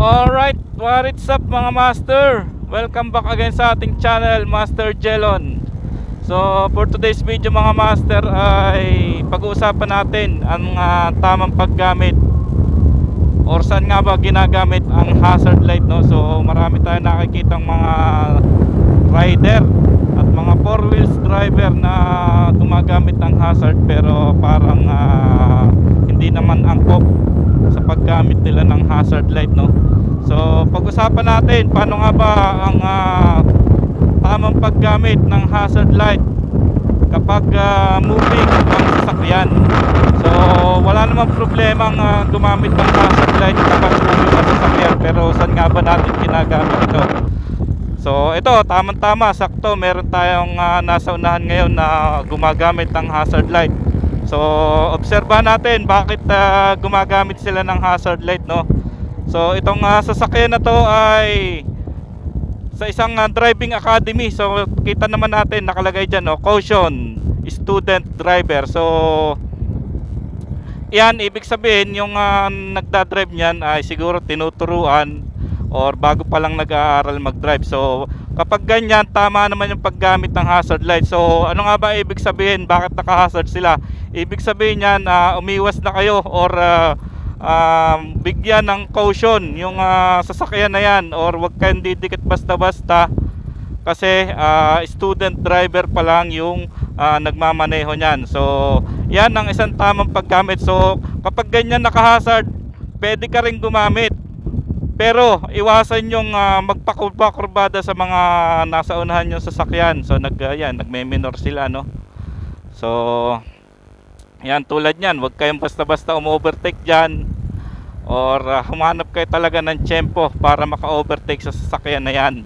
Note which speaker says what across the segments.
Speaker 1: Alright, what's up mga master? Welcome back again sa ating channel, Master Jelon. So for today's video mga master ay pag-uusapan natin ang tamang paggamit or saan nga ba ginagamit ang hazard light, no? So marami tayong nakikitang mga rider at mga 4 wheels driver na gumagamit ng hazard pero parang hindi naman angkop sa paggamit nila ng hazard light, no? So pag-usapan natin paano nga ba ang tamang paggamit ng hazard light kapag moving ang sasakyan. So wala namang problema ang gumamit ng hazard light kapag moving ang sasakyan, pero saan nga ba natin ginagamit ito? So ito, tamang-tama, sakto, meron tayong nasa unahan ngayon na gumagamit ng hazard light. So obserbahan natin bakit gumagamit sila ng hazard light, no? So itong sasakyan na to ay sa isang driving academy. So kita naman natin nakalagay dyan, no? Caution, student driver. So yan, ibig sabihin yung nagdadrive niyan ay siguro tinuturuan or bago pa lang nag-aaral mag-drive. So kapag ganyan, tama naman yung paggamit ng hazard light. So ano nga ba ibig sabihin? Bakit naka-hazard sila? Ibig sabihin yan, umiwas na kayo or bigyan ng caution yung sasakyan na yan, or wag kayong didikit basta-basta kasi student driver pa lang yung nagmamaneho nyan. So yan ang isang tamang paggamit. So kapag ganyan naka-hazard, pwede ka rin gumamit, pero iwasan yung magpakurbada sa mga nasa unahan yung sasakyan. So nagme-minor sila, no? So yan, tulad nyan, huwag kayong basta-basta umu-overtake dyan or humanap kayo talaga ng tiyempo para maka-overtake sa sasakyan na yan.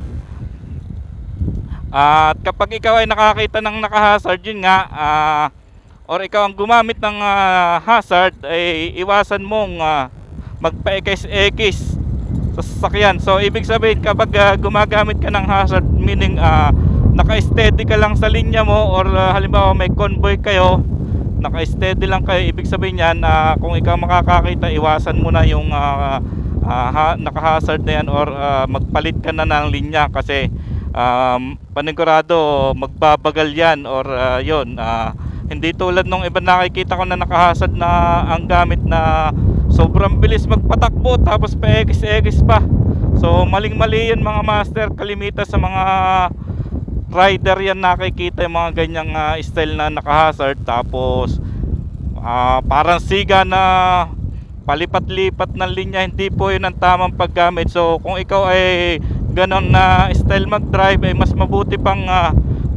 Speaker 1: At kapag ikaw ay nakakita ng naka-hazard, yun nga, or ikaw ang gumamit ng hazard, ay iwasan mong magpa-ekis-ekis sa sasakyan. So ibig sabihin, kapag gumagamit ka ng hazard, meaning naka-steady ka lang sa linya mo, or halimbawa may convoy kayo, naka-steady lang kayo, ibig sabihin yan, kung ikaw makakakita, iwasan mo na yung naka-hazard na yan, or magpalit ka na ng linya kasi panigurado magbabagal yan, or yun, hindi tulad nung iba nakikita ko na naka-hazard na ang gamit na sobrang bilis magpatakbo tapos pa-ekis-ekis pa. So maling-mali yun mga master. Kalimitan sa mga rider yan nakikita yung mga ganyang style na naka-hazard, tapos parang siga na palipat-lipat ng linya. Hindi po yun ang tamang paggamit. So kung ikaw ay ganon na style mag-drive, ay mas mabuti pang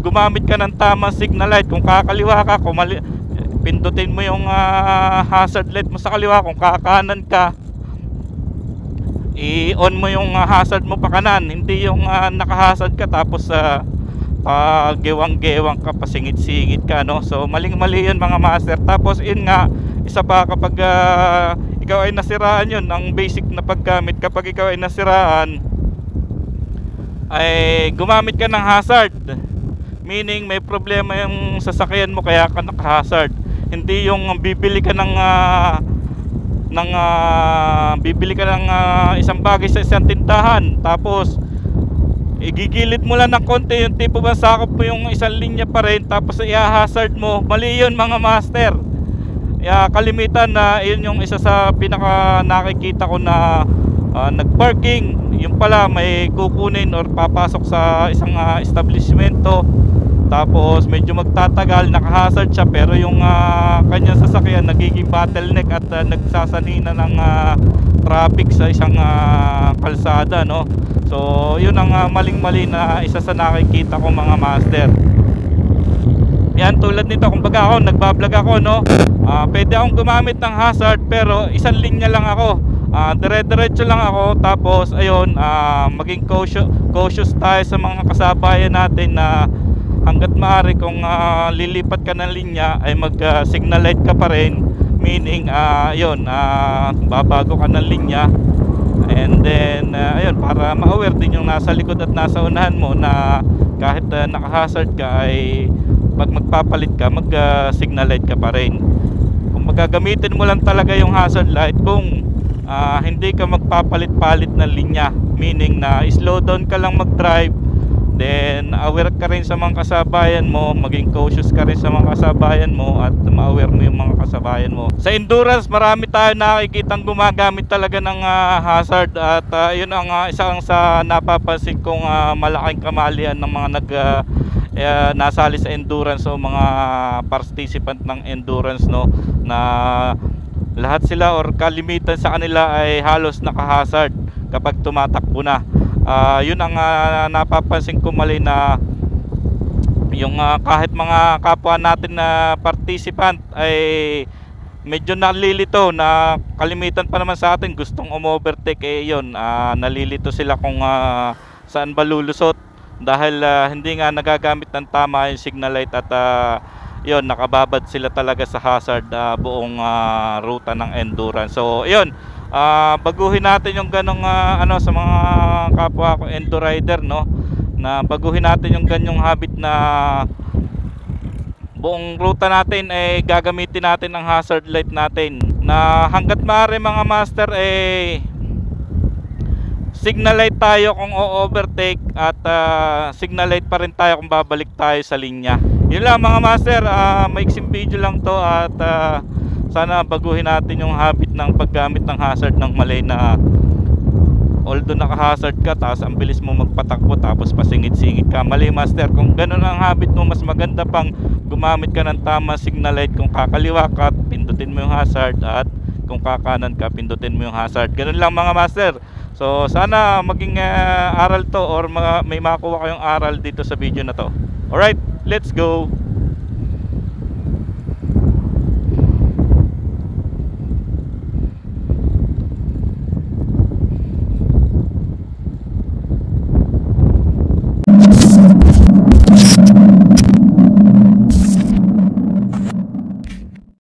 Speaker 1: gumamit ka ng tamang signal light. Kung kakaliwa ka, pindutin mo yung hazard light mo sa kaliwa. Kung kakanan ka, i-on mo yung hazard mo pa kanan. Hindi yung naka-hazard ka tapos gewang-gewang ka, pasingit-singit ka, no? So maling-mali yun mga master. Tapos yun nga, isa pa, kapag ikaw ay nasiraan, yun ang basic na paggamit. Kapag ikaw ay nasiraan, ay gumamit ka ng hazard, meaning may problema yung sasakyan mo kaya ka naka-hazard. Hindi yung bibili ka ng isang bagay sa isang tindahan, tapos igigilid mo lang ng konti, yung tipo ba sakop mo yung isang linya pa rin, tapos i-hazard mo. Mali yun mga master. Kalimitan na yun yung isa sa pinaka nakikita ko na nagparking, yung pala may kukunin or papasok sa isang establishmento, tapos medyo magtatagal, naka-hazard siya, pero yung kanyang sasakyan nagiging bottleneck at nagsasanina ng traffic sa isang kalsada, no? So yun ang maling-mali na isa sa nakikita ko mga master. Yan, tulad nito, kumbaga ako nagbablog ako, no? Pwede akong gumamit ng hazard pero isang linya lang ako, dire-diretso lang ako. Tapos ayun, maging cautious tayo sa mga kasabayan natin na hanggat maaari kung lilipat ka ng linya ay mag signal light ka pa rin, meaning ayun, babago ka ng linya. And then ayun, para ma-aware din yung nasa likod at nasa unahan mo na kahit naka-hazard ka, ay pag magpapalit ka, mag signal light ka pa rin. Kung magagamitin mo lang talaga yung hazard light kung hindi ka magpapalit-palit ng linya, meaning na slow down ka lang mag-drive, then aware ka rin sa mga kasabayan mo, maging cautious ka rin sa mga kasabayan mo, at ma-aware mo yung mga kasabayan mo. Sa endurance, marami tayo nakikitang gumagamit talaga ng hazard, at yun ang isang sa napapansin kong malaking kamalian ng mga nasali sa endurance o mga participant ng endurance, no, na lahat sila or kalimitan sa kanila ay halos naka-hazard kapag tumatakbo na. Yun ang napapansin ko mali, na yung kahit mga kapwa natin na participant ay medyo nalilito, na kalimitan pa naman sa atin gustong umovertake. Yun, nalilito sila kung saan ba lulusot, dahil hindi nga nagagamit ng tama yung signal light, at yun, nakababad sila talaga sa hazard buong ruta ng endurance. So yun, baguhin natin yung ganong sa mga kapwa ko endo rider, no, na baguhin natin yung ganyong habit, na buong ruta natin ay gagamitin natin ang hazard light natin, na hanggat maaari mga master signal light tayo kung o-overtake, at signal light pa rin tayo kung babalik tayo sa linya. Yun lang mga master, maiksing video lang to, at sana baguhin natin yung habit ng paggamit ng hazard ng mali, na although naka-hazard ka tapos ang bilis mo magpatakbo tapos pasingit-singit ka. Mali master, kung ganun ang habit mo, mas maganda pang gumamit ka ng tama signal light. Kung kakaliwa ka, pindutin mo yung hazard, at kung kakanan ka, pindutin mo yung hazard. Ganun lang mga master. So sana maging aral to, or may makuha kayong aral dito sa video na to. Alright, let's go!